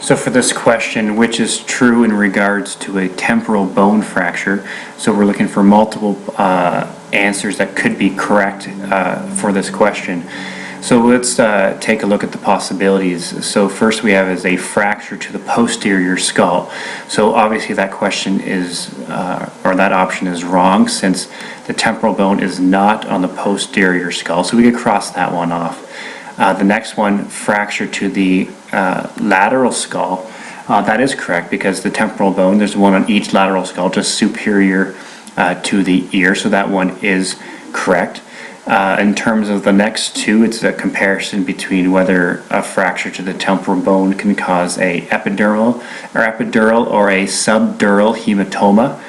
So for this question, which is true in regards to a temporal bone fracture? So we're looking for multiple answers that could be correct for this question. So let's take a look at the possibilities. So first we have is a fracture to the posterior skull. So obviously that question is, or that option is wrong, since the temporal bone is not on the posterior skull. So we could cross that one off. The next one, fracture to the lateral skull. That is correct, because the temporal bone, there's one on each lateral skull, just superior to the ear, so that one is correct. In terms of the next two, it's a comparison between whether a fracture to the temporal bone can cause a epidural or a subdural hematoma.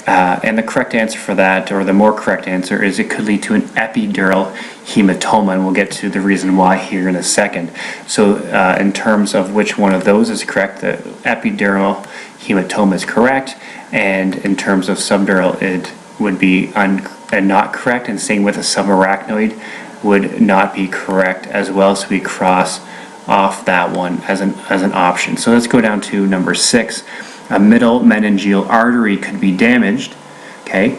And the correct answer for that, or the more correct answer, is it could lead to an epidural hematoma, and we'll get to the reason why here in a second. So in terms of which one of those is correct, the epidural hematoma is correct, and in terms of subdural, it would be not correct, and same with a subarachnoid would not be correct as well, so we cross off that one as an option. So let's go down to number 6. A middle meningeal artery could be damaged. Okay,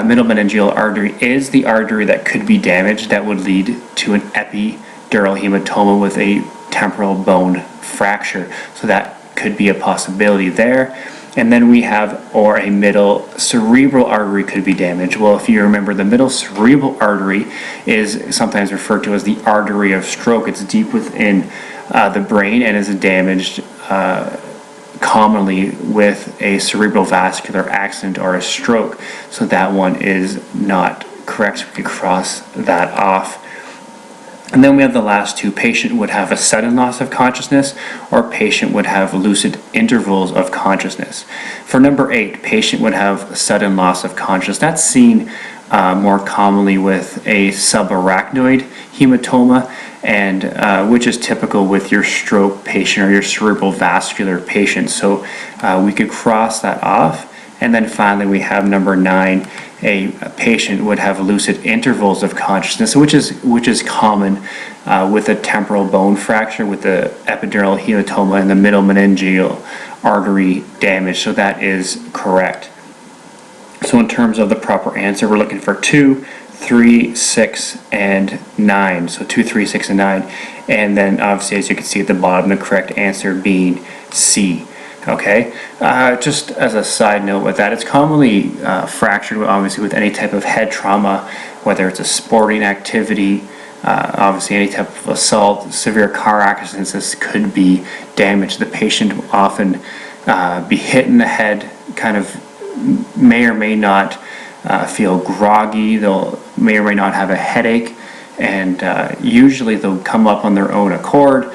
middle meningeal artery is the artery that could be damaged that would lead to an epidural hematoma with a temporal bone fracture. So that could be a possibility there. And then we have, or a middle cerebral artery could be damaged. Well, if you remember, the middle cerebral artery is sometimes referred to as the artery of stroke. It's deep within the brain and is damaged commonly with a cerebral vascular accident or a stroke. So that one is not correct, so we can cross that off. And then we have the last two. Patient would have a sudden loss of consciousness, or patient would have lucid intervals of consciousness. For number 8, patient would have sudden loss of consciousness. That's seen more commonly with a subarachnoid hematoma, and which is typical with your stroke patient or your cerebral vascular patient. So we could cross that off. And then finally we have number 9, a patient would have lucid intervals of consciousness, which is common with a temporal bone fracture, with the epidural hematoma and the middle meningeal artery damage. So that is correct. So in terms of the proper answer, we're looking for 2, 3, 6, and 9. So 2, 3, 6, and 9. And then obviously, as you can see at the bottom, the correct answer being C. Okay, just as a side note with that, it's commonly fractured obviously with any type of head trauma, whether it's a sporting activity, obviously any type of assault, severe car accidents. This could be damaged. The patient will often be hit in the head, kind of may or may not feel groggy, they'll may or may not have a headache, and usually they'll come up on their own accord.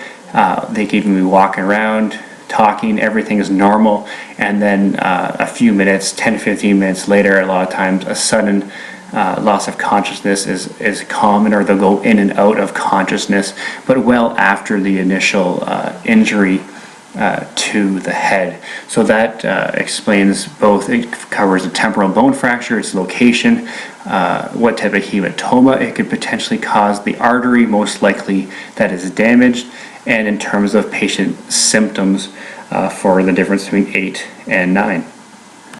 They can even be walking around, talking, everything is normal, and then a few minutes, 10-15 minutes later, a lot of times a sudden loss of consciousness is common, or they'll go in and out of consciousness, but well after the initial injury to the head. So that explains both. It covers a temporal bone fracture, its location, what type of hematoma it could potentially cause, the artery most likely that is damaged, and in terms of patient symptoms for the difference between 8 and 9.